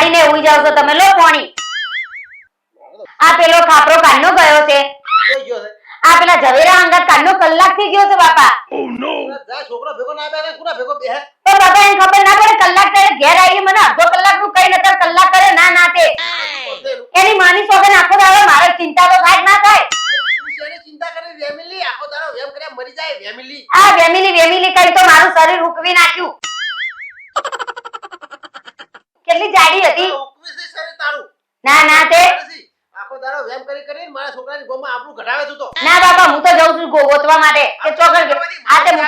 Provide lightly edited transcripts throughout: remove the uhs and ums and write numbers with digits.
કાઢીને ઉઈ જાવ છો તમે લો પાણી આ પેલો ખાપરો કાનનો ગયો છે કોઈ ગયો છે આ પેલા ઝવેરા અંગત કાનનો કલાક થઈ ગયો છે બાપા જા છોકરા ભેગો ના બેહે કુના ભેગો બેહે તો બાપા એને ખબર ના પડે કલાક થાય ઘેર આવી મને અડધો કલાક નું કઈ નતર કલાક કરે ના ના તે એની માની સોગન આખો દાડો મારે ચિંતા તો થાય ના થાય તું શેની ચિંતા કરે ફેમિલી આખો દાડો વેમ કર્યા મરી જાય ફેમિલી આ વેમિલી કરી તો મારું શરીર ઉકવી નાખ્યું કેટલી જાડી હતી ઉકવી છે શરીર તારું ના ના તે આખો દાડો વેમ કરીને મારા છોકરાની ગોમાં આપણું ઘટાવે તું તો ના બાપા હું તો જઉં છું ગોતવા માટે કે ચોકર આ તે હું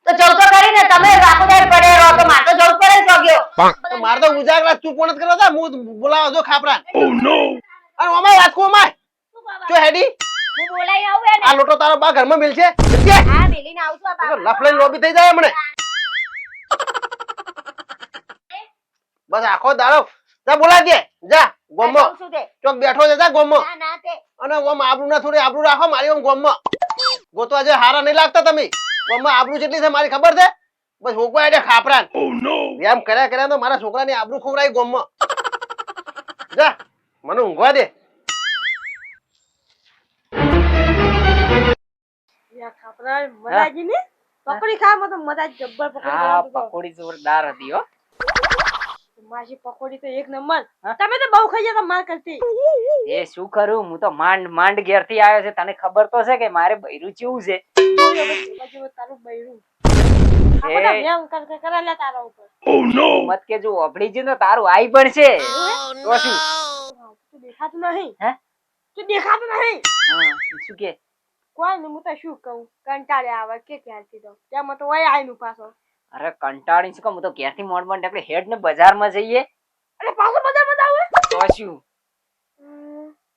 તો જઉં તો કરી ને તમે આખો દાડ પડે રહો તો માર તો જવું પડે ને ચોગ્યો માર તો ઉજાગરા તું કોણ જ કરવા તા હું બોલાવા જો ખાપરા ઓ નો અરે ઓમાય વાત કો ઓમાય જો હેડી હું બોલાઈ આવું એને આ લોટો તારો બા ઘરમાં મિલશે હા મેલીને આવું છું આ બાપા લફલાઈ લોબી થઈ જાય હમણે બસ આખો દાડો જા બોલા દે જા ગોમો જાઉં છું તે ચોક બેઠો છે જા ગોમો ના ના તે અને ઓમ આબરૂ ના થોડી આબરૂ રાખો મારી ઓમ ગોમમાં ગોતવા જે હારા નહીં લાગતા તમે ગોમમાં આબરૂ જેટલી છે મારી ખબર છે બસ હોકવા એટલે ખાપરાન એમ કર્યા તો મારા છોકરાની આબરૂ ખોવરાઈ ગોમમાં જા મને ઊંઘવા દે યા ખાપરા મજાજી ને પકોડી ખાવા તો મજા જબ્બર પકોડી હા બનાવતો તો. પકોડી જોરદાર હતી હો માસી પકોડી તો એક નંબર તમે તો બહુ ખાઈ જતા માર કરતી એ શું કરું હું તો માંડ ઘેર થી આવ્યો છે તને ખબર તો છે કે મારે બૈરું ચેવું છે બાજુ તારું બૈરું આપણે વ્યાયામ કર કરેલા તારા ઉપર મત કે જો ઓભળી છે ને તારું આઈ પણ છે તો શું તું દેખાતું નહીં હે તું દેખાતું નહીં હા શું કે કોઈ ને હું તો શું કહું કંટાળે આવે કે ક્યારથી તો ત્યાં તો વય આઈનું પાછો અરે કંટાળી શું હું તો ઘેરથી મોડ એટલે હેડ ને બજારમાં જઈએ અરે પાછો બધા બતાવે તો શું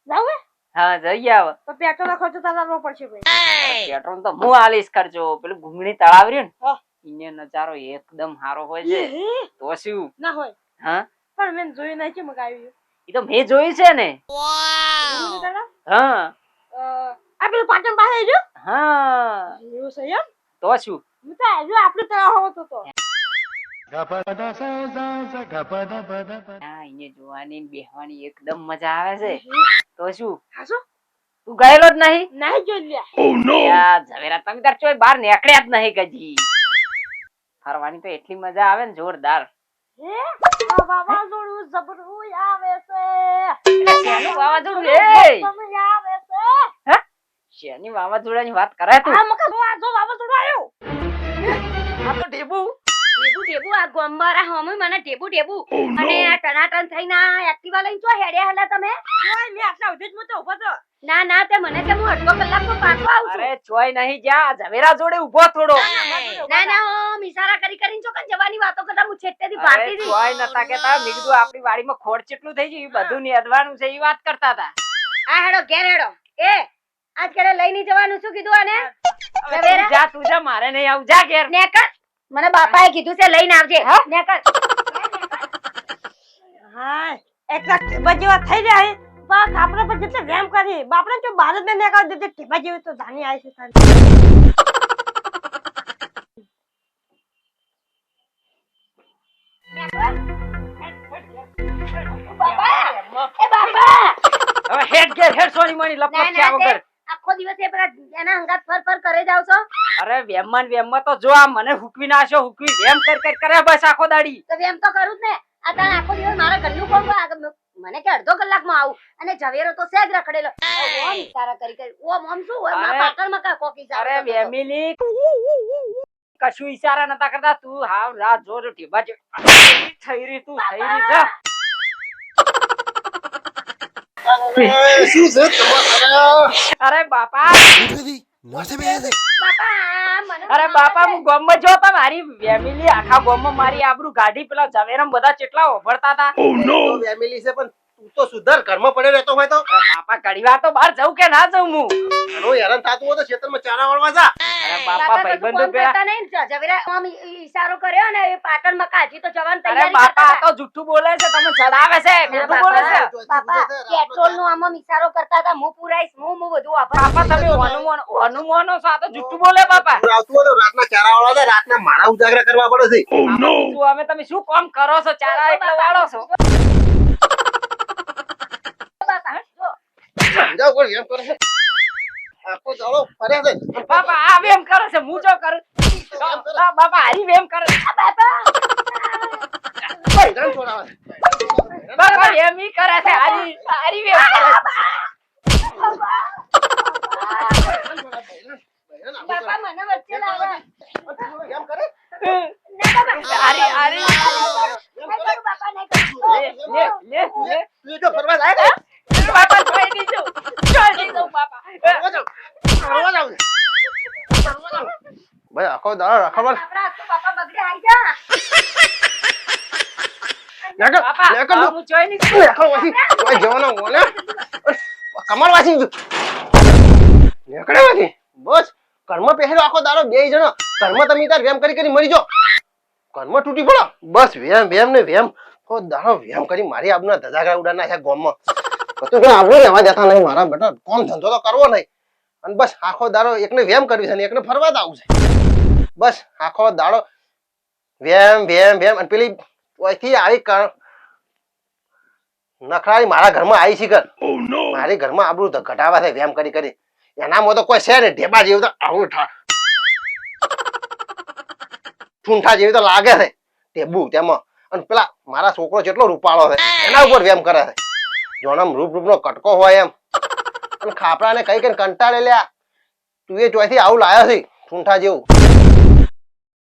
જાવ હા જઈએ આવ તો પેટ્રોલ ખર્ચો તારવો પડશે ભાઈ પેટ્રોલ તો હું આલીશ કરજો પેલું ઘૂંગણી તળાવ રહ્યું હા. ને એને નજારો એકદમ સારો હોય છે તો શું ના હોય હા પણ મેં જોયું નહીં કે મગાવ્યું એ તો મેં જોયું છે ને હા આ પેલું પાટણ પાસે જો હા એવું છે એમ તો શું હું તો આજુ આપણું તળાવ હોતો તો હા એને જોવાની ને બેહવાની એકદમ મજા આવે છે તો શું હાસો તું ગયેલો જ નહીં નહીં જોઈ લ્યા યાર ઝવેરા તમે તાર ચોય બહાર નીકળ્યા જ નહીં કજી ફરવાની તો એટલી મજા આવે ને જોરદાર હે આ વાવાઝોડું જબરું આવે છે શેનું વાવાઝોડું એ તમે આવે છે શેની વાવાઝોડાની વાત કરે તું આ મકા આ જો વાવાઝોડું આવ્યું આ તો ઢેબુ ટેબુ આ ગોમવારા હોમે મને ટેબુ અને આ ટનાટન થઈને આ એક્ટિવા લઈને ચો હેડ્યા હલા તમે ઓય મે આટલા ઉધે જ મતો ઉભો તો ના ના તે મને કે હું અડધો કલાકમાં પાછો આવું છું અરે ચોય નહીં જા ઝવેરા જોડે ઊભો થોડો ના ના હું ઇશારા કરીને ચોકન જવાની વાતો કરતા હું છેટેથી અરે ભાગતી હતી ચોય નતા કેતા મેં કીધું આપણી વાડીમાં ખોડ કેટલું થઈ ગયું એ બધું નેદવાનું છે એ વાત કરતા હતા આ હેડો ઘેર હેડો એ આજ કેડે લઈને જવાનું શું કીધું આને હવે તું જા મારે નહીં આવું જા ઘેર નેકર મને બાપાએ કીધું છે લઈને આવજે નેકર હા એકલા ટીબા જેવા થઈ જાય બા આપણે પર જેટલે વેમ કરી બાપરે જો ભારત ને નેકા દે ટીબા જેવી તો જાની આવી છે તારી એ બાપા હવે હેડ ઘેર હેડ સોની મોની લપલપ ક્યાં વગર આખો દિવસ એ પેલા એના હંગાત ફર કરે જાવ છો અરે વેમમાં તો જો આ મને હુકવી નાખ્યો હુકવી વેમ કરે બસ આખો દાડી તો એમ તો કરું જ ને આ તાણ આખો દિવસ મારા ઘરનું કોમ મને કે અડધો કલાકમાં આવું અને ઝવેરો તો સેજ રખડેલો ઓમ ઇશારા કરી ઓમ શું હોય અરે, મા પાટણમાં કા કોકી અરે વેમિલી કશું ઈશારા નતા કરતા તું હાવ રાત જો ઢીબા જે થઈ રહી તું થઈ રહી જા શું છે તમારા અરે બાપા બાપા મને અરે બાપા હું ગામમાં જો તા મારી ફેમિલી આખા ગામમાં મારી આબરૂ ગાડી પેલા ઝવેરમ બધા કેટલા ઓભળતા હતા ફેમિલી છે પણ તું તો સુધર ઘરમાં પડે રહેતો હોય તો બાપા ઘડી વાર તો બહાર જવું કે ના જવું હું ઘણું હેરાન થતું હોય તો ખેતરમાં ચારા વાળવા જા અરે બાપા બાપા તો ભાઈબંધો ફોન પેલા કરતા નહીં ને, ઝવેરા આમ ઈશારો કર્યો ને એ પાટણમાં કાઢી તો જવાની અરે તૈયારી બાપા કરતા આ તો જુઠ્ઠું બોલે છે તમે ચડાવે છે ખોટું બોલે છે બાપા પેટ્રોલ નું આમ ઈશારો કરતા હતા હું પુરાઈશ હું બધું વાપરીશ. બાપા તમે હનુમાનો છો આ તો જુઠ્ઠું બોલે બાપા તું આવતું હોય તો રાતના ચારા વાળવા જા રાતના મારા ઉજાગરા કરવા પડે છે બીજું અમે તમે શું કામ કરો છો ચારા એટલે વાળો છો બાપા, જો. સમજાવ કોઈ એમ કરે છે આખો દાડો ફર્યા છે બાપા આ વેમ કરે છે હું જો કરું બાપા હારી વેમ કરે છે. આ બાપા ભાઈરાન છોડાવે છે. બાપા એમ ઈ કરે છે હારી હારી વેમ કરે છે. બાપા મને વચ્ચે લાવે. એમ કરે ના બાપા. હારી હારી નહીં કરું બાપા, નહીં કરું. લે લે લે તું જો ફરવા જાય ને બાપા જોઈ દીધું બાપા ફરવા જાવ ફરવા જાવ ફરવા જાવ ભાઈ આખો દાડો રખડવા આપણા હાથ તો બાપા બગડે આઈ જા. લેકર બાપા લેકર આ હું જોઈ નહીં લેકર વાસી ઓય જવાનો મોને કમર વાસી લેકડે વાસી બસ કર્મ પહેરો આખો દાડો બે જણો કર્મ તમે તાર વેમ કરી કરી મરી જો કર્મ તૂટી પડો બસ વેમ ને વેમ કો દાડો વેમ કરી મારી આપના ધજાગરા ઉડાના છે ગોમમાં તો કે આપણે રહેવા દેતા નહીં મારા બેટા કોમ ધંધો તો કરવો નહીં અને બસ આખો દાડો એકને વેમ કરવી છે ને એકને ફરવા જ આવું છે બસ આખો દાડો વેમ વેમ વેમ અને પેલી ઓયથી આવી નખરાળી મારા ઘરમાં આવી છે કર મારી ઘરમાં આબરૂ ઘટાવા છે વેમ કરી કરી એનામાં તો કોઈ છે ને ઢેબા જેવું તો આવું ઠૂંઠા જેવી તો લાગે છે ટેબુ તેમાં અને પેલા મારા છોકરો જેટલો રૂપાળો છે એના ઉપર વેમ કરે છે જોનમ રૂપ રૂપનો કટકો હોય એમ અને ખાપરાને કઈ કઈ કંટાળે લ્યા તું એ ચોયથી આવું લાયો છે ઠૂંઠા જેવું